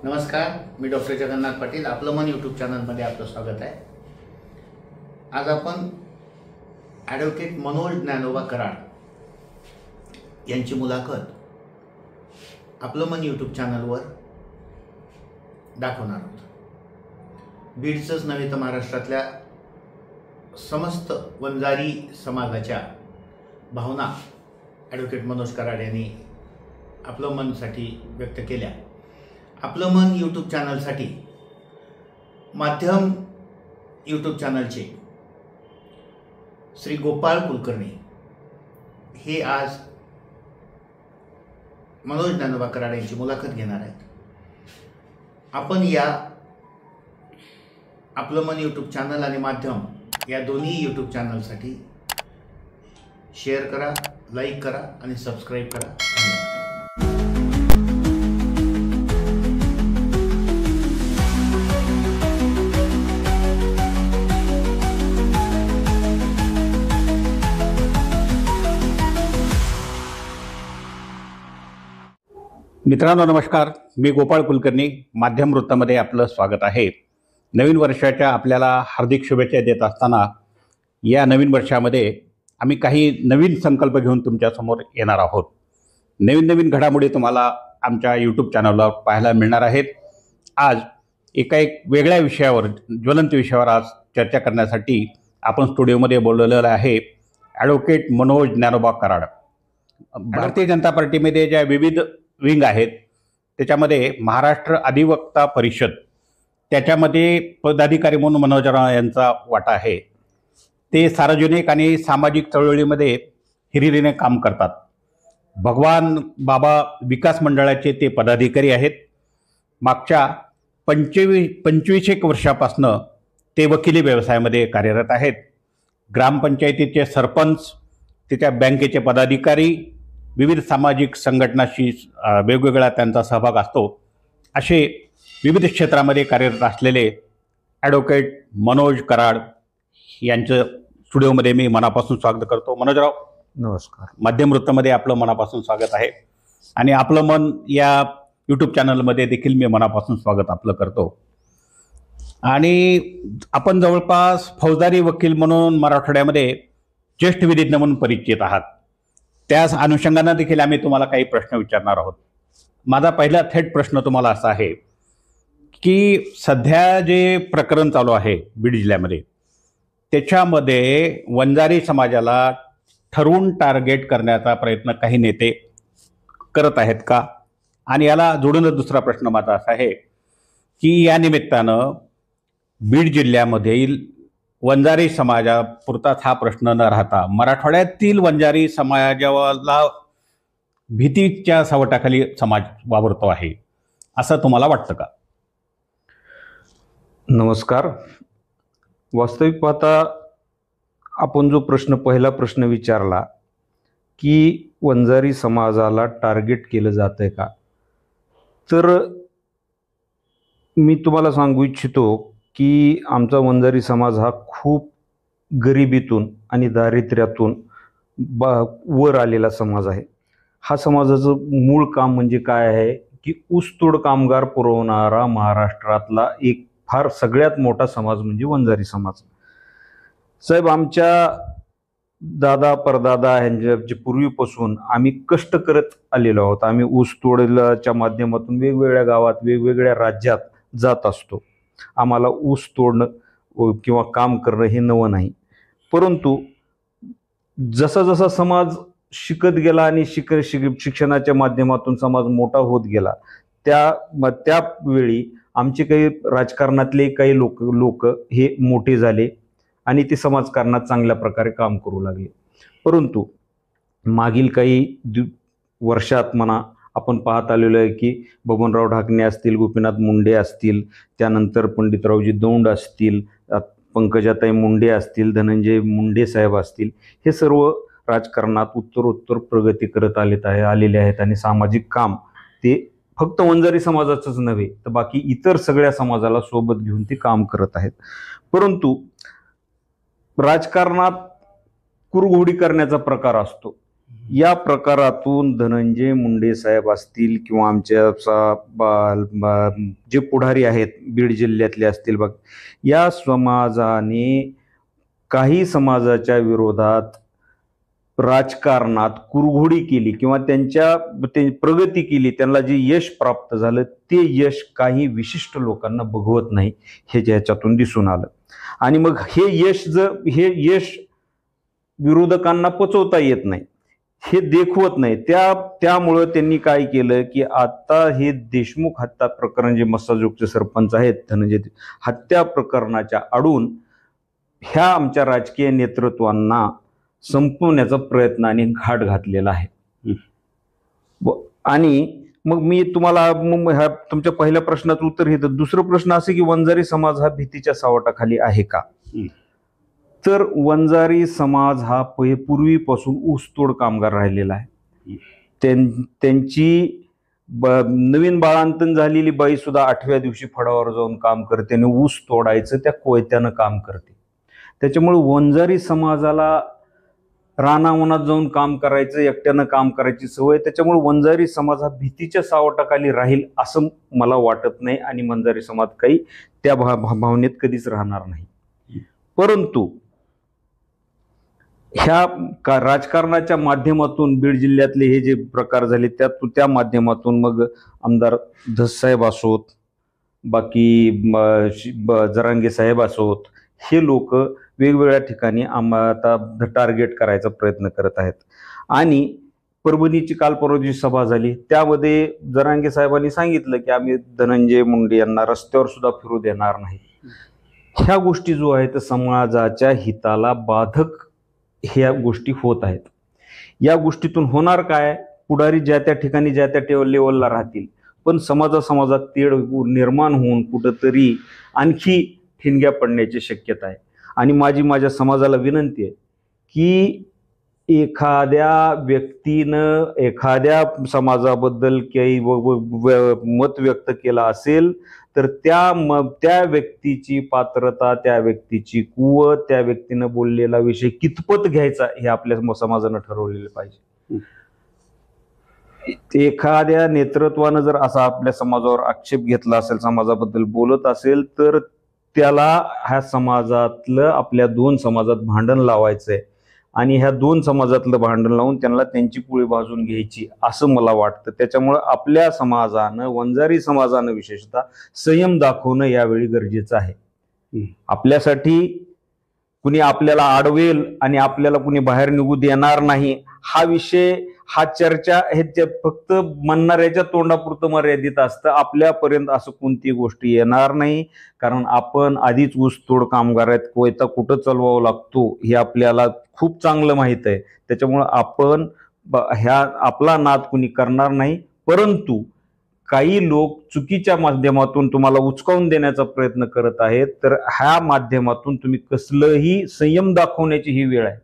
नमस्कार, मी डॉक्टर जगन्नाथ पाटील. आपलं मन यूट्यूब चॅनलमध्ये आपलं स्वागत आहे. आज आपण ॲडव्होकेट मनोज ज्ञानोबा कराड यांची मुलाखत आपलं मन यूट्यूब चॅनलवर दाखवणार आहोत. बीडचंच नव्हे तर महाराष्ट्रातल्या समस्त वंजारी समाजाच्या भावना ॲडव्होकेट मनोज कराड यांनी आपलं मनसाठी व्यक्त केल्या. आपलं मन यूट्यूब चॅनलसाठी माध्यम यूट्यूब चॅनलचे श्री गोपाळ कुलकर्णी हे आज मनोज ज्ञानोबा कराड यांची मुलाखत घेणार आहेत. आपण या आपलं मन यूट्यूब चॅनल आणि माध्यम या दोन्ही यूट्यूब चॅनलसाठी शेअर करा, लाईक करा आणि सबस्क्राईब करा. मित्रांनो नमस्कार, मी गोपाळ कुलकर्णी. माध्यम वृत्तामध्ये आपलं स्वागत आहे. नवीन वर्षाच्या आपल्याला हार्दिक शुभेच्छा देत असताना या नवीन वर्षामध्ये आम्ही काही नवीन संकल्प घेऊन तुमच्यासमोर येणार आहोत. नवीन घडामोडी तुम्हाला आमच्या यूट्यूब चॅनलवर पाहायला मिळणार आहेत. आज एक वेगळ्या विषयावर, ज्वलंत विषयावर आज चर्चा करण्यासाठी आपण स्टुडिओमध्ये बोलवलेलं आहे ॲडव्होकेट मनोज ज्ञानोबा कराड. भारतीय जनता पार्टीमध्ये ज्या विविध विंग आहेत त्याच्यामध्ये महाराष्ट्र अधिवक्ता परिषद, त्याच्यामध्ये पदाधिकारी म्हणून मनोजराव यांचा वाटा आहे. ते सार्वजनिक आणि सामाजिक चळवळीमध्ये हिरिरीने काम करतात. भगवान बाबा विकास मंडळाचे ते पदाधिकारी आहेत. मागच्या 25 वर्षापासनं ते वकिली व्यवसायामध्ये कार्यरत आहेत. ग्रामपंचायतीचे सरपंच, त्याच्या बँकेचे पदाधिकारी, विविध सामाजिक संघटनाशी वेगवेगळा त्यांचा सहभाग असतो. असे विविध क्षेत्रामध्ये कार्यरत असलेले ॲडव्होकेट मनोज कराड यांचं स्टुडिओमध्ये मी मनापासून स्वागत करतो. मनोजराव नमस्कार. माध्यम वृत्तामध्ये आपलं मनापासून स्वागत आहे आणि आपलं मन या यूट्यूब चॅनलमध्ये देखील मी मनापासून स्वागत आपलं करतो. आणि आपण जवळपास फौजदारी वकील म्हणून मराठवाड्यामध्ये ज्येष्ठ विधिज्ञ म्हणून परिचित आहात. त्याच अनुषंगानं देखील आम्ही तुम्हाला काही प्रश्न विचारणार आहोत. माझा पहिला थेट प्रश्न तुम्हाला असा आहे की सध्या जे प्रकरण चालू आहे बीड जिल्ह्यामध्ये, त्याच्यामध्ये वंजारी समाजाला ठरवून टार्गेट करण्याचा प्रयत्न काही नेते करत आहेत का? आणि याला जोडूनच दुसरा प्रश्न माझा असा आहे की या निमित्तानं बीड जिल्ह्यामधील वंजारी समाजापुरताच हा प्रश्न न राहता मराठवाड्यातील वंजारी समाजाला भीतीच्या सावटाखाली समाज वावरतो आहे, असं तुम्हाला वाटतं का? नमस्कार. वास्तविक पाहता आपण जो पहिला प्रश्न विचारला की वंजारी समाजाला टार्गेट केलं जातंय का, तर मी तुम्हाला सांगू इच्छितो की आमचा वंजारी समाज हा खूप गरिबीतून आणि दारिद्र्यातून वर आलेला समाज आहे. हा समाजाचं मूळ काम म्हणजे काय आहे की ऊसतोड कामगार पुरवणारा महाराष्ट्रातला एक फार सगळ्यात मोठा समाज म्हणजे वंजारी समाज. साहेब, आमच्या दादा परदादा ह्यांच्या पूर्वीपासून आम्ही कष्ट करत आलेलो आहोत. आम्ही ऊसतोडच्या माध्यमातून वेगवेगळ्या गावात, वेगवेगळ्या राज्यात जात असतो. आम्हाला ऊस तोडणं किंवा काम करणं हे नवं नाही. परंतु जसा जसा समाज शिकत गेला आणि शिक्षणाच्या माध्यमातून समाज मोठा होत गेला, त्यावेळी आमचे काही राजकारणातले काही लोक हे मोठे झाले आणि ते समाजकारणात चांगल्या प्रकारे काम करू लागले. परंतु मागील काही वर्षात म्हणा आपण पाहत आलेलो आहे की बबनराव ढाकणे असतील, गोपीनाथ मुंडे असतील, त्यानंतर पंडितरावजी दौंड असतील, पंकजाताई मुंडे असतील, धनंजय मुंडे साहेब असतील, हे सर्व राजकारणात उत्तरोत्तर प्रगती करत आलेले आहेत आणि सामाजिक काम ते फक्त वंजारी समाजाचंच नव्हे तर बाकी इतर सगळ्या समाजाला सोबत घेऊन ते काम करत आहेत. परंतु राजकारणात कुरघोडी करण्याचा प्रकार असतो. या प्रकारातून धनंजय मुंडे साहेब असतील किंवा आमच्या जे पुढारी आहेत बीड जिल्ह्यातले असतील बघ, या समाजाने काही समाजाच्या विरोधात राजकारणात कुरघोडी केली किंवा ते प्रगती केली, त्यांना जे यश प्राप्त झालं ते यश काही विशिष्ट लोकांना बघवत नाही, हे ज्याच्यातून दिसून आलं. आणि मग हे यश विरोधकांना पचवता येत नाही, हे देखवत नाही. त्यामुळं त्यांनी काय केलं की आता हे देशमुख हत्या प्रकरण, जे मस्साजोगचे सरपंच आहेत धनंजय, हत्या प्रकरणाच्या आडून ह्या आमच्या राजकीय नेतृत्वांना संपवण्याचा प्रयत्नाने घाट घातलेला आहे. आणि मग मी तुम्हाला ह्या तुमच्या पहिल्या प्रश्नाचं उत्तर घेतो. दुसरा प्रश्न असे की वंजारी समाज हा भीतीच्या सावटाखाली आहे का? तर वंजारी समाज हा पूर्वीपासून ऊसतोड कामगार राहिलेला आहे. त्यांची नवीन बाळांतन झालेली बाई सुद्धा 8व्या दिवशी फडावर जाऊन काम करते आणि ऊस तोडायचं त्या कोयत्यानं काम करते. त्याच्यामुळे वंजारी समाजाला रानावनात जाऊन काम करायचं, एकट्यानं काम करायची सवय, त्याच्यामुळे वंजारी समाज हा भीतीच्या सावटाखाली राहील असं मला वाटत नाही. आणि वंजारी समाज काही त्या भावनेत कधीच राहणार नाही. परंतु ह्या राजकारणाच्या माध्यमातून बीड जिल्ह्यातले हे जे प्रकार झाले त्या माध्यमातून मग आमदार धससाहेब असोत, बाकी जरांगे साहेब असोत, हे लोक वेगवेगळ्या ठिकाणी आता टार्गेट करायचा प्रयत्न करत आहेत. आणि परभणीची काल परवाची सभा झाली, त्यामध्ये जरांगे साहेबांनी सांगितलं की आम्ही धनंजय मुंडे यांना रस्त्यावर सुद्धा फिरू देणार नाही. ह्या गोष्टी जो आहेत समाजाच्या हिताला बाधक ह्या गोष्टी होत आहेत. या गोष्टीतून होणार काय? पुढारी ज्या त्या ठिकाणी ज्या त्या लेवलला राहतील, पण समाजात तेढ निर्माण होऊन कुठंतरी आणखी ठिणग्या पडण्याची शक्यता आहे. आणि माझ्या समाजाला विनंती आहे की एखाद्या व्यक्तीनं एखाद्या समाजाबद्दल काही मत व्यक्त केलं असेल तर त्या व्यक्तीची पात्रता, त्या व्यक्तीची कुवत, त्या व्यक्तीनं बोललेला विषय कितपत घ्यायचा हे आपल्या समाजानं ठरवलेलं पाहिजे. एखाद्या नेतृत्वानं जर असा आपल्या समाजावर आक्षेप घेतला असेल, समाजाबद्दल बोलत असेल, तर त्याला ह्या समाजातलं आपल्या 2 समाजात भांडण लावायचंय आणि ह्या 2 समाजातलं भांडण लावून त्यांना त्यांची पोळी भाजून घ्यायची असं मला वाटतं. त्याच्यामुळं आपल्या समाजानं, वंजारी समाजानं विशेषतः संयम दाखवणं यावेळी गरजेचं आहे. आपल्यासाठी कुणी आपल्याला अडवेल आणि आपल्याला कुणी बाहेर निघू देणार नाही हा विषय, हा चर्चा हे फक्त म्हणणाऱ्याच्या तोंडापुरतं मर्यादित असतं. आपल्यापर्यंत असं कोणती गोष्ट येणार नाही, कारण आपण आधीच ऊसतोड कामगार आहेत. कोयता कुठं चालवावा लागतो हे आपल्याला खूप चांगलं माहीत आहे. त्याच्यामुळं आपण आपला नाद कुणी करणार नाही. परंतु काही लोक चुकीच्या माध्यमातून तुम्हाला उचकावून देण्याचा प्रयत्न करत आहेत, तर ह्या माध्यमातून तुम्ही कसलंही संयम दाखवण्याची ही वेळ आहे.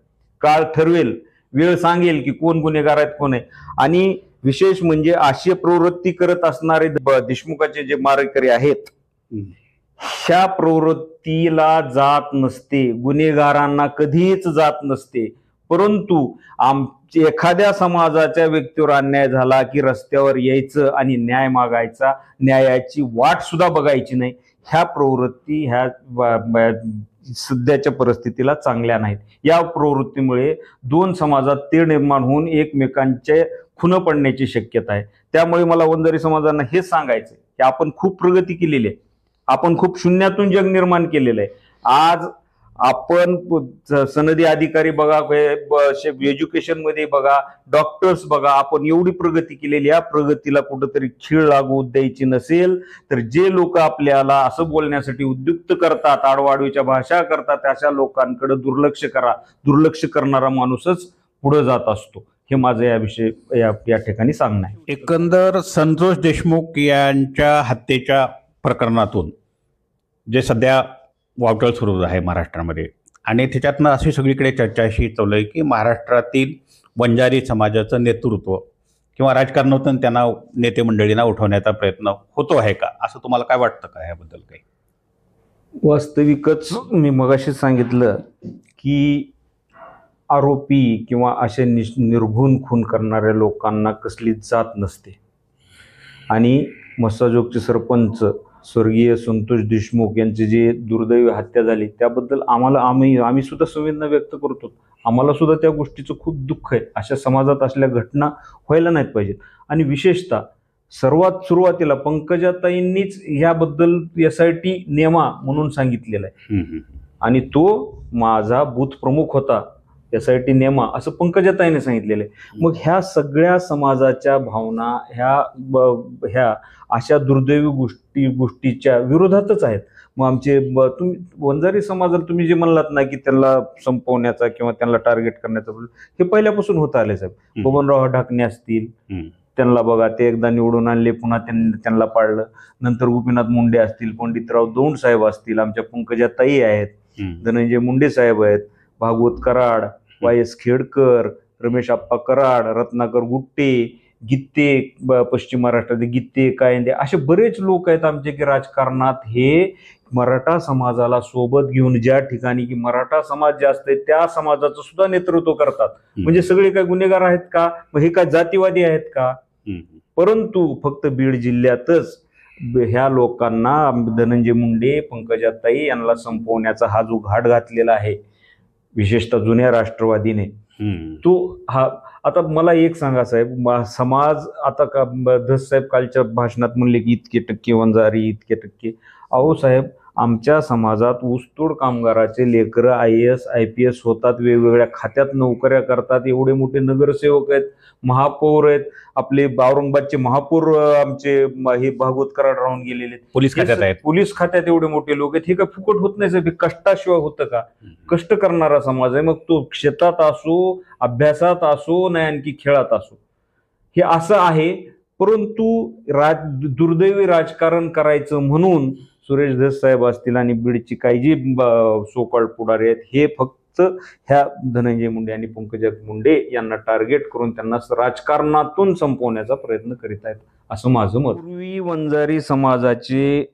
काळ ठरवेल, वेळ सांगेल की कोण गुन्हेगार आहेत, कोण आहे. आणि विशेष म्हणजे अशी प्रवृत्ती करत असणारे देशमुखाचे जे मारेकरी आहेत, ह्या प्रवृत्तीला जात नसते, गुन्हेगारांना कधीच जात नसते. परंतु एखाद्या समाजाच्या व्यक्तीवर अन्याय झाला की रस्त्यावर यायचं आणि न्याय मागायचा, न्यायाची वाट सुद्धा बघायची नाही. ह्या प्रवृत्ती ह्या सध्याच्या परिस्थितीला चांगल्या नाहीत. या प्रवृत्तीमुळे 2 समाजात तेढ निर्माण होऊन एकमेकांचे खुनं पडण्याची शक्यता आहे. त्यामुळे मला वंजारी समाजांना हेच सांगायचं की आपण खूप प्रगती केलेली आहे, आपण खूप शून्यातून जग निर्माण केलेलं आहे. आज आपण सनदी अधिकारी बघा, एज्युकेशन मध्ये बघा, डॉक्टर्स बघा, आपण एवढी प्रगती केलेली. या प्रगतीला कुठंतरी खीळ लागू द्यायची नसेल तर जे लोक आपल्याला असं बोलण्यासाठी उद्युक्त करतात, आडवाडवीच्या भाषा करतात, अशा लोकांकडे दुर्लक्ष करा. दुर्लक्ष करणारा माणूसच पुढे जात असतो. हे माझं याविषयी या ठिकाणी सांगणं आहे. एकंदर संतोष देशमुख यांच्या हत्येच्या प्रकरणातून जे सध्या वावटळ सुरू आहे महाराष्ट्रामध्ये, आणि त्याच्यातनं अशी सगळीकडे चर्चा अशी चालू आहे की महाराष्ट्रातील वंजारी समाजाचं नेतृत्व किंवा राजकारणातून त्यांना नेते मंडळींना उठवण्याचा प्रयत्न होतो आहे का, असं तुम्हाला काय वाटतं का याबद्दल काही? वास्तविकच मी मगाशी सांगितलं की आरोपी किंवा असे निर्घुण खून करणाऱ्या लोकांना कसलीच जात नसते. आणि मस्साजोगचे सरपंच स्वर्गीय संतोष देशमुख यांची जी दुर्दैवी हत्या झाली त्याबद्दल आम्ही सुद्धा संवेदना व्यक्त करतो. आम्हाला सुद्धा त्या गोष्टीचं खूप दुःख आहे. अशा समाजात असल्या घटना व्हायला नाहीत पाहिजेत. आणि विशेषतः सर्वात सुरुवातीला पंकजाताईंनीच याबद्दल SIT नेमा म्हणून सांगितलेला आहे. आणि तो माझा बूथ प्रमुख होता SIT नेमा असं पंकजाताईने सांगितलेलं आहे. मग ह्या सगळ्या समाजाच्या भावना ह्या अशा दुर्दैवी गोष्टीच्या विरोधातच आहेत. मग आमचे तुम्ही वंजारी समाजाला तुम्ही जे म्हणलात ना की त्यांना संपवण्याचा किंवा त्यांना टार्गेट करण्याचा हे पहिल्यापासून होत आले साहेब. बबनराव ढाकणे असतील, त्यांना बघा ते एकदा निवडून आणले, पुन्हा त्यांना पाडलं. नंतर गोपीनाथ मुंडे असतील, पंडितराव दौंड साहेब असतील, आमच्या पंकजाताई आहेत, धनंजय मुंडे साहेब आहेत, भागवत कराड, YS खेडकर, रमेश आप्पा कराड, रत्नाकर गुट्टे, गित्ते, पश्चिम महाराष्ट्रातील गित्ते कायंदे, असे बरेच लोक आहेत आमचे की राजकारणात हे मराठा समाजाला सोबत घेऊन ज्या ठिकाणी की मराठा समाज जास्त आहे त्या समाजाचं सुद्धा नेतृत्व करतात. म्हणजे सगळे काय गुन्हेगार आहेत का? हे काय जातीवादी आहेत का? परंतु फक्त बीड जिल्ह्यातच ह्या लोकांना धनंजय मुंडे, पंकजाताई यांना संपवण्याचा हा जो घाट घातलेला आहे विशेषतः जुन्या राष्ट्रवादीने, तो हा आता मला एक सांगा साहेब, समाज आता का धस साहेब कालच्या भाषणात म्हणले की इतके टक्के वंजारी, इतके टक्के. अहो साहेब, आमच्या समाजात ऊसतोड कामगाराचे लेकरं IAS IPS होतात, वेगवेगळ्या खात्यात नोकऱ्या करतात, एवढे मोठे नगरसेवक आहेत, महापौर आहेत, आपले औरंगाबादचे महापौर आमचे हे भागवत कराड राहून गेलेले, पोलीस खात्यात आहेत, पोलीस खात्यात एवढे मोठे लोक आहेत. हे काय फुकट होत नाही साहेब, कष्टाशिवाय होतं का? कष्ट करणारा समाज आहे. मग तो शेतात असो, अभ्यासात असो, नाही आणखी खेळात असो, हे असं आहे. परंतु दुर्दैवी राजकारण करायचं म्हणून सुरेश धस साहेब असतील आणि बीडची काही जी सोकॉल्ड पुढारी आहेत हे फक्त ह्या धनंजय मुंडे आणि पंकजा मुंडे यांना टार्गेट करून त्यांना राजकारणातून संपवण्याचा प्रयत्न करीत आहेत असं माझं मत. पूर्वी वंजारी समाजाचे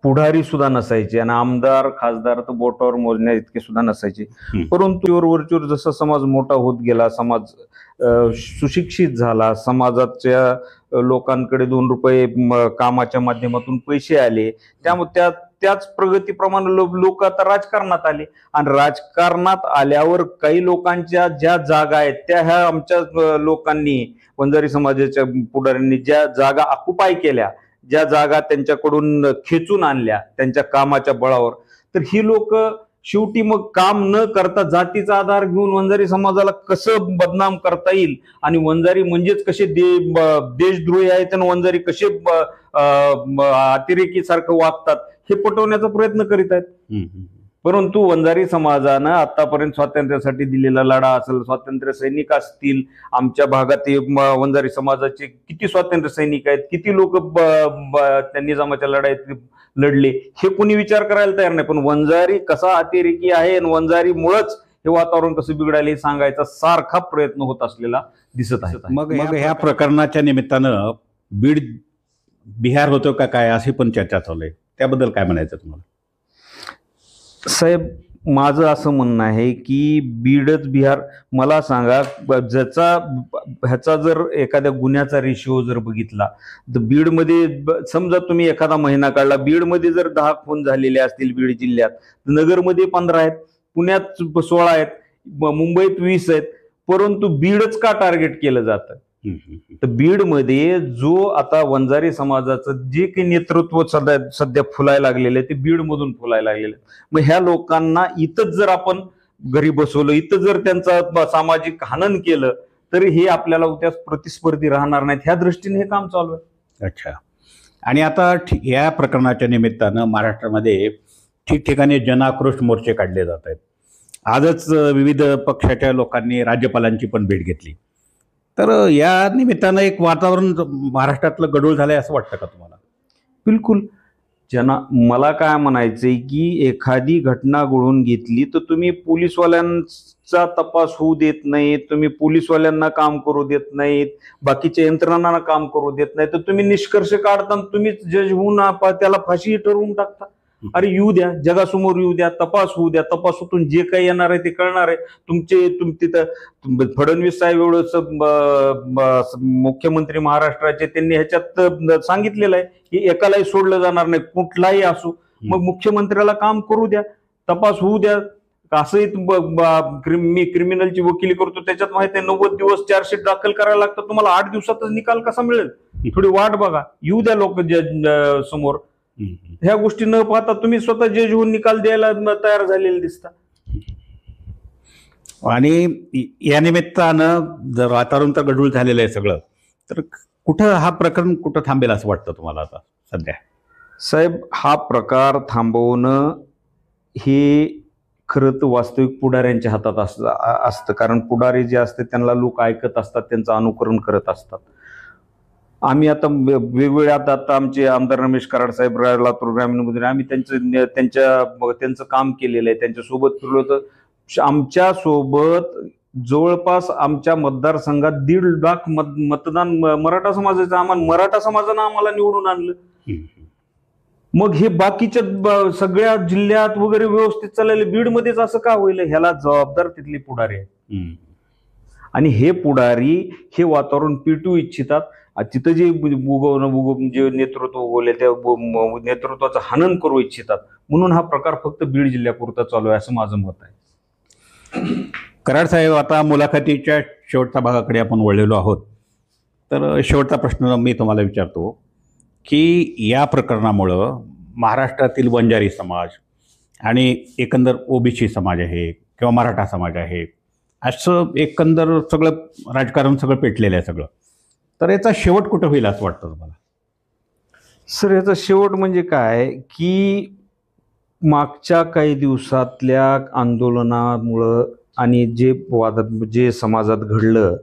पुढारी सुद्धा नसायचे आणि आमदार खासदार तर बोटावर मोजण्या इतके सुद्धा नसायचे. परंतु वरचूर जसा समाज मोठा होत गेला, समाज सुशिक्षित झाला, समाजाच्या लोकांकडे 2 रुपये कामाच्या माध्यमातून पैसे आले, त्यामुळे त्याच प्रगतीप्रमाणे लोक आता राजकारणात आले. आणि राजकारणात आल्यावर काही लोकांच्या ज्या जागा आहेत त्या ह्या आमच्या लोकांनी, वंजारी समाजाच्या पुढाऱ्यांनी ज्या जागा ऑक्युपाय केल्या, ज्या जागा त्यांच्याकडून खेचून आणल्या त्यांच्या कामाच्या बळावर, तर ही लोक शेवटी मग काम न करता जातीचा आधार घेऊन वंजारी समाजाला कसं बदनाम करता येईल आणि वंजारी म्हणजेच कसे देशद्रोही आहेत आणि वंजारी कसे अतिरेकी सारखं वागतात हे पटवण्याचा प्रयत्न करीत आहेत. परंतु वंजारी समाजानं आतापर्यंत स्वातंत्र्यासाठी दिलेला लढा असेल, स्वातंत्र्य सैनिक असतील, आमच्या भागात वंजारी समाजाचे किती स्वातंत्र्य सैनिक आहेत, किती लोक त्या निजामाच्या लढाईत लढले, हे कोणी विचार करायला तयार नाही. पण वंजारी कसा अतिरेकी आहे आणि वंजारी मुळेच हे वातावरण कसं बिघडायला सांगायचा सारखा प्रयत्न होत असलेला दिसत आहे. मग ह्या प्रकरणाच्या निमित्तानं बीड बिहार होतो का काय अशी पण चर्चा चालू आहे, त्याबद्दल काय म्हणायचं तुम्हाला? साहेब, माझं असं म्हणणं आहे की बीडच बिहार, मला सांगा ह्याचा जर एखाद्या गुन्ह्याचा रेशिओ जर बघितला तर बीडमध्ये समजा तुम्ही एखादा महिना काढला, बीडमध्ये जर 10 खून झालेले असतील बीड जिल्ह्यात, नगरमध्ये 15 आहेत, पुण्यात 16 आहेत, मुंबईत 20 आहेत, परंतु बीडच का टार्गेट केलं जातं? तर बीडमध्ये जो आता वंजारी समाजाचं जे काही नेतृत्व सध्या फुलायला लागलेलं आहे ते बीडमधून फुलायला लागलेलं आहे. मग ह्या लोकांना इथंच जर आपण घरी बसवलं, इथं जर त्यांचं सामाजिक हनन केलं तर हे आपल्याला उद्या प्रतिस्पर्धी राहणार नाहीत, ह्या दृष्टीने हे काम चालू आहे. अच्छा. आणि आता या प्रकरणाच्या निमित्तानं महाराष्ट्रामध्ये ठिकठिकाणी जनाक्रोश मोर्चे काढले जात आहेत. आजच विविध पक्षाच्या लोकांनी राज्यपालांची पण भेट घेतली. तर या निमित्तानं एक वातावरण महाराष्ट्रातलं गडूळ झालंय असं वाटतं का तुम्हाला? बिलकुल. मला काय म्हणायचंय की एखादी घटना घडून घेतली तर तुम्ही पोलीसवाल्यांचा तपास होऊ देत नाहीत, तुम्ही पोलीसवाल्यांना काम करू देत नाहीत, बाकीच्या यंत्रणांना काम करू देत नाही, तर तुम्ही निष्कर्ष काढता, तुम्हीच जज होऊन त्याला फाशी ठरवून टाकता. अरे येऊ द्या, जगासमोर येऊ द्या, तपास होऊ द्या, तपासातून जे काही येणार आहे ते कळणार आहे. तिथं फडणवीस साहेब एवढं मुख्यमंत्री महाराष्ट्राचे, त्यांनी ह्याच्यात सांगितलेलं आहे की एकालाही सोडलं जाणार नाही, कुठलाही असो. मग मुख्यमंत्र्याला काम करू द्या, तपास होऊ द्या. असंही मी क्रिमिनलची वकिली करतो, त्याच्यात माहिती आहे 90 दिवस चार्जशीट दाखल करायला लागतं. तुम्हाला 8 दिवसातच निकाल कसा मिळेल? थोडी वाट बघा, येऊ द्या लोक समोर. ह्या गोष्टी न पाहता तुम्ही स्वतः जज होऊन निकाल द्यायला तयार झालेले दिसता. आणि या निमित्तानं जर वातावरण तर गढूळ झालेलं आहे सगळं, तर कुठं हा प्रकरण कुठं थांबेल असं वाटतं तुम्हाला आता सध्या? साहेब, हा प्रकार थांबवणं हे खरं तर वास्तविक पुढाऱ्यांच्या हातात असतं. कारण पुढारी जे असते त्यांना लोक ऐकत असतात, त्यांचं अनुकरण करत असतात. आम्ही आता वेगवेगळ्या आता आमचे आमदार रमेश कराड साहेब लातूर ग्रामीणमध्ये, आम्ही त्यांचं काम केलेलं आहे, त्यांच्यासोबत फिरलो. तर आमच्या सोबत जवळपास आमच्या मतदारसंघात 1.5 लाख मतदान मराठा समाजाचं, मराठा समाजानं आम्हाला निवडून आणलं. मग हे बाकीच्या सगळ्या जिल्ह्यात वगैरे व्यवस्थित चाललेले, बीडमध्येच असं का होईल? ह्याला जबाबदार तिथले पुढारी आहेत. आणि हे पुढारी हे वातावरण पेटू इच्छितात. तिथं जे जे नेतृत्व उगवले त्या नेतृत्वाचं हनन करू इच्छितात. म्हणून हा प्रकार फक्त बीड जिल्ह्यापुरता चालू आहे असं माझं मत आहे. कराड साहेब, आता मुलाखतीच्या शेवटच्या भागाकडे आपण वळलेलो आहोत. तर शेवटचा प्रश्न मी तुम्हाला विचारतो की या प्रकरणामुळं महाराष्ट्रातील वंजारी समाज आणि एकंदर ओबीसी समाज आहे किंवा मराठा समाज आहे, असं एकंदर सगळं राजकारण सगळं पेटलेलं आहे सगळं, तर याचा शेवट कुठं होईल असं वाटतं तुम्हाला? सर, याचा शेवट म्हणजे काय की मागच्या काही दिवसातल्या आंदोलनामुळं आणि जे समाजात घडलं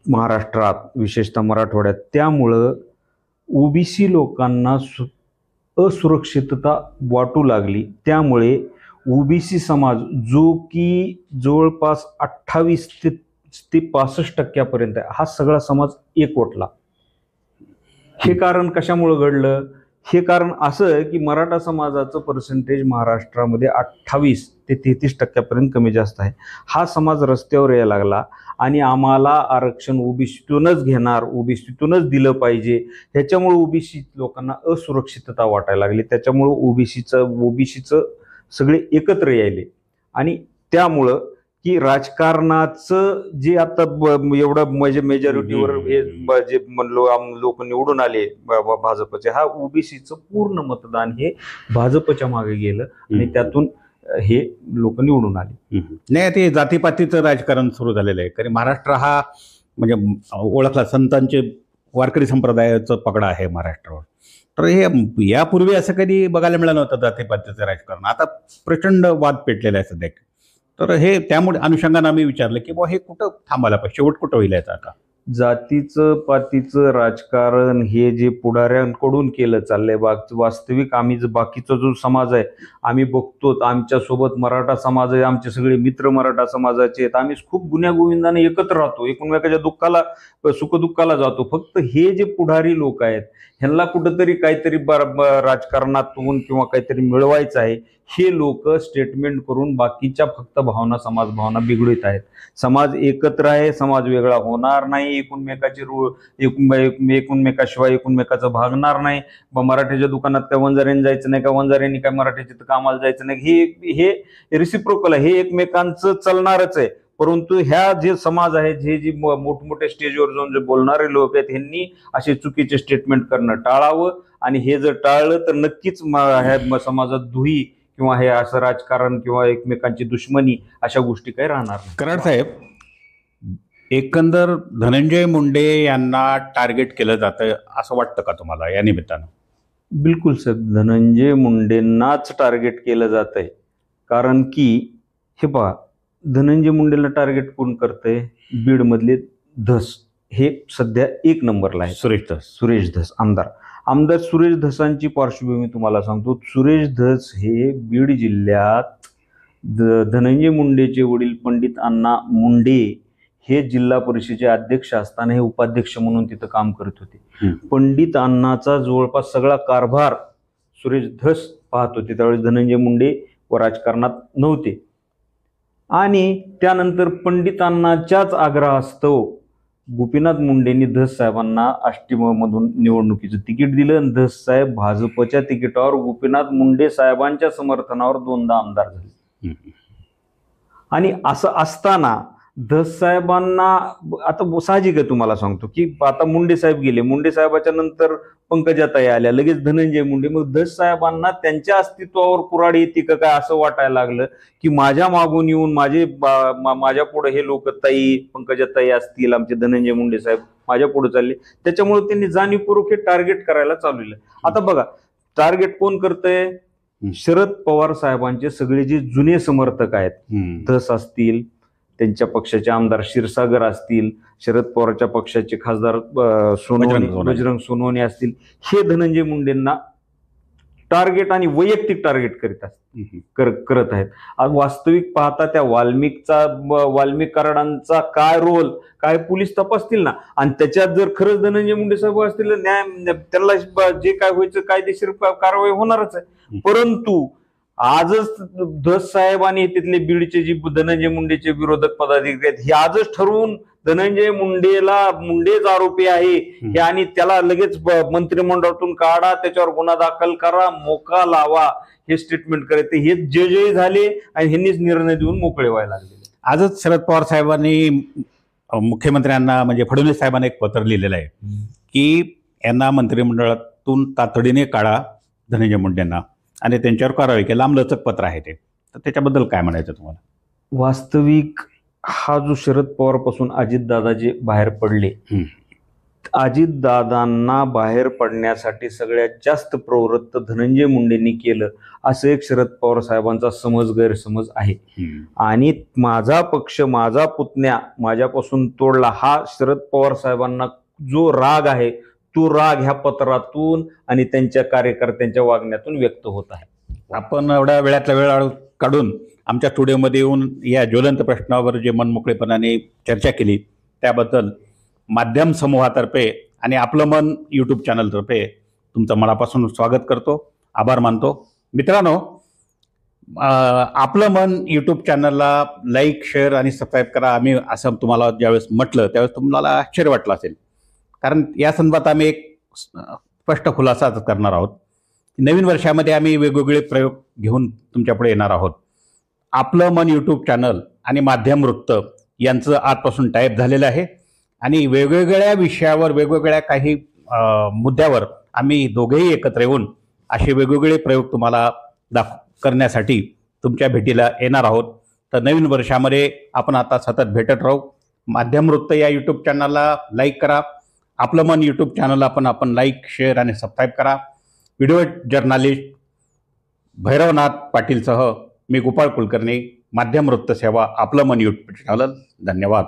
महाराष्ट्रात, विशेषतः मराठवाड्यात, त्यामुळं ओबीसी लोकांना असुरक्षितता वाटू लागली. त्यामुळे ओबीसी समाज, जो की जवळपास 28 ते 65% आहे, हा सगळा समाज एकवटला. हे कारण कशामुळे घडलं? हे कारण असं की मराठा समाजाचं पर्सेंटेज महाराष्ट्रामध्ये 28 ते 33% कमी जास्त आहे. हा समाज रस्त्यावर यायला लागला आणि आम्हाला आरक्षण ओबीसीतूनच घेणार, ओबीसीतूनच दिलं पाहिजे. ह्याच्यामुळे ओबीसी लोकांना असुरक्षितता वाटायला लागली. त्याच्यामुळे ओबीसीचं सगळे एकत्र यायले. आणि त्यामुळं की राजकारणाचं जे आता एवढं मेजॉरिटीवर हे जे म्हणलो लोक निवडून आले भाजपचे, हा ओबीसीचं पूर्ण मतदान हे भाजपच्या मागे गेलं आणि त्यातून हे लोक निवडून आले. नाही, ते जातीपातीचं राजकारण सुरू झालेलं आहे. कारण महाराष्ट्र हा म्हणजे ओळखला संतांचे वारकरी संप्रदायाचं पगडा आहे महाराष्ट्रावर. तर हे यापूर्वी असं कधी बघायला मिळालं नव्हतं जातीपातीचं राजकारण. आता प्रचंड वाद पेटलेला आहे सध्या. तर हे त्यामुळे अनुषंगानं आम्ही विचारलं की हे कुठं थांबायला पाहिजे, शेवट कुठं होईल याचा? आता जातीचं पातीचं राजकारण हे जे पुढाऱ्यांकडून केलं चाललंय, वास्तविक आम्ही बाकीचा जो समाज आहे आम्ही बघतो, आमच्यासोबत मराठा समाज आहे, आमचे सगळे मित्र मराठा समाजाचे आहेत, आम्ही खूप गुण्यागोविंदाने एकत्र राहतो, एकमेकाच्या दुःखाला सुखदुःखाला जातो. फक्त हे जे पुढारी लोक आहेत ह्यांना कुठंतरी काहीतरी राजकारणातून किंवा काहीतरी मिळवायचं आहे, हे लोक स्टेटमेंट करून बाकीच्या फक्त समाज भावना बिघडत आहेत. समाज एकत्र आहे, समाज वेगळा होणार नाही, एकूणमेकाशिवाय एकूणमेकाचं भागणार नाही. मराठ्याच्या दुकानात काय वंजाऱ्यांनी जायचं नाही का, वंजाऱ्यांनी काय मराठ्याच्या कामाला जायचं नाही. हे रिसिप्रोकल आहे, हे एकमेकांचं चालणारच आहे. परंतु ह्या जे समाज आहेत, जे मोठमोठ्या स्टेजवर जाऊन जे बोलणारे लोक आहेत, ह्यांनी असे चुकीचे स्टेटमेंट करणं टाळावं. आणि हे जर टाळलं तर नक्कीच ह्या समाजात दुही किंवा हे असं राजकारण किंवा एकमेकांची दुश्मनी अशा गोष्टी काही राहणार नाही. कराड साहेब, एकंदर धनंजय मुंडे यांना टार्गेट केलं जातं असं वाटतं का तुम्हाला या निमित्तानं? बिलकुल साहेब, धनंजय मुंडेंनाच टार्गेट केलं जात आहे. कारण की हे पहा, धनंजय मुंडेला टार्गेट कोण करतंय? बीडमधले धस हे सध्या 1 नंबरला आहे. सुरेश धस आमदार सुरेश धसांची पार्श्वभूमी तुम्हाला सांगतो. सुरेश धस हे बीड जिल्ह्यात धनंजय मुंडेचे वडील पंडित अण्णा मुंडे हे जिल्हा परिषदेचे अध्यक्ष असताना हे उपाध्यक्ष म्हणून तिथं काम करत होते. पंडित अण्णाचा जवळपास सगळा कारभार सुरेश धस पाहत होते, त्यावेळेस धनंजय मुंडे व राजकारणात नव्हते. आणि त्यानंतर पंडितांनाच्याच आग्रहास्तव गोपीनाथ मुंडेंनी धस साहेबांना आष्टीमधून निवडणुकीचं तिकीट दिलं आणि धस साहेब भाजपच्या तिकिटावर गोपीनाथ मुंडे साहेबांच्या समर्थनावर 2दा आमदार झाले. आणि असं असताना धस साहेबांना आता साहजिक आहे, तुम्हाला सांगतो की आता मुंडे साहेब गेले, मुंडे साहेबाच्या नंतर पंकजाताई आल्या, लगेच धनंजय मुंडे. मग धस साहेबांना त्यांच्या अस्तित्वावर कुऱ्हाड येते का काय असं वाटायला लागलं की माझ्या मागून येऊन माझ्या पुढे हे लोक, ताई पंकजाताई असतील, आमचे धनंजय मुंडे साहेब माझ्या पुढे चालले. त्याच्यामुळे त्यांनी जाणीवपूर्वक हे टार्गेट करायला चालवलं. आता बघा, टार्गेट कोण करतंय? शरद पवार साहेबांचे सगळे जे जुने समर्थक आहेत, धस असतील, त्यांच्या पक्षाचे आमदार क्षीरसागर असतील, शरद पवारच्या पक्षाचे खासदार बजरंग सोनवणे असतील, हे धनंजय मुंडेंना टार्गेट आणि वैयक्तिक टार्गेट करत आहेत. आज वास्तविक पाहता त्या वाल्मिक कराडांचा काय रोल, काय पोलीस तपासतील ना, आणि त्याच्यात जर खरंच धनंजय मुंडे साहेब असतील, न्याय त्याला जे काय व्हायचं कायदेशीर कारवाई होणारच आहे. परंतु आजच धस साहेब आणि तिथले बीडचे जे धनंजय मुंडेचे विरोधक पदाधिकारी आहेत, हे आजच ठरवून धनंजय मुंडेच आरोपी आहे हे, आणि त्याला लगेच मंत्रिमंडळातून काढा, त्याच्यावर गुन्हा दाखल करा, मोका लावा, हे स्टेटमेंट करायचे. हे जय झाले आणि ह्यांनीच निर्णय देऊन मोकळे व्हायला लागले. आजच शरद पवार साहेबांनी मुख्यमंत्र्यांना म्हणजे फडणवीस साहेबांना एक पत्र लिहिलेलं आहे की यांना मंत्रिमंडळातून तातडीने काढा, धनंजय मुंडेंना, आणि त्यांच्यावर कारवाई केली. लांबलचक पत्र आहे ते. तर त्याच्याबद्दल काय म्हणायचं तुम्हाला? वास्तविक हा जो शरद पवारपासून अजितदादा जे बाहेर पडले, अजितदादांना बाहेर पडण्यासाठी सगळ्यात जास्त प्रवृत्त धनंजय मुंडेंनी केलं, असं एक शरद पवार साहेबांचा गैरसमज आहे. आणि माझा पक्ष, माझा पुतण्या माझ्यापासून तोडला, हा शरद पवार साहेबांना जो राग आहे, तो राग ह्या पत्रातून आणि त्यांच्या कार्यकर्त्यांच्या वागण्यातून व्यक्त होत आहे. आपण एवढ्या वेळातला वेळ काढून आमच्या स्टुडिओमध्ये येऊन या ज्वलंत प्रश्नावर जे मनमोकळेपणाने चर्चा केली त्याबद्दल माध्यम समूहातर्फे आणि आपलं मन यूट्यूब चॅनलतर्फे तुमचं मनापासून स्वागत करतो, आभार मानतो. मित्रांनो, आपलं मन यूट्यूब चॅनलला लाईक, शेअर आणि सबस्क्राईब करा. आम्ही असं तुम्हाला ज्यावेळेस म्हटलं त्यावेळेस तुम्हाला आश्चर्य वाटलं असेल, कारण या संदर्भात आम्ही एक स्पष्ट खुलासा करणार आहोत. नवीन वर्षामध्ये आम्ही वेगवेगळे प्रयोग घेऊन तुमच्यापुढे येणार आहोत. आपलं मन यूट्यूब चॅनल आणि माध्यम वृत्त यांचं आजपासून टाईप झालेलं आहे आणि वेगवेगळ्या विषयावर, वेगवेगळ्या काही मुद्द्यावर आम्ही दोघेही एकत्र येऊन असे वेगवेगळे प्रयोग तुम्हाला करण्यासाठी तुमच्या भेटीला येणार आहोत. तर नवीन वर्षामध्ये आपण आता सतत भेटत राहू. माध्यम वृत्त या यूट्यूब चॅनलला लाईक करा. आपलं मन यूट्यूब चॅनलला आपण लाईक, शेअर आणि सबस्क्राईब करा. व्हिडिओ जर्नालिस्ट भैरवनाथ पाटीलसह मी गोपाळ कुलकर्णी, माध्यम वृत्त सेवा, आपलं मन यूट्यूब चॅनल. धन्यवाद.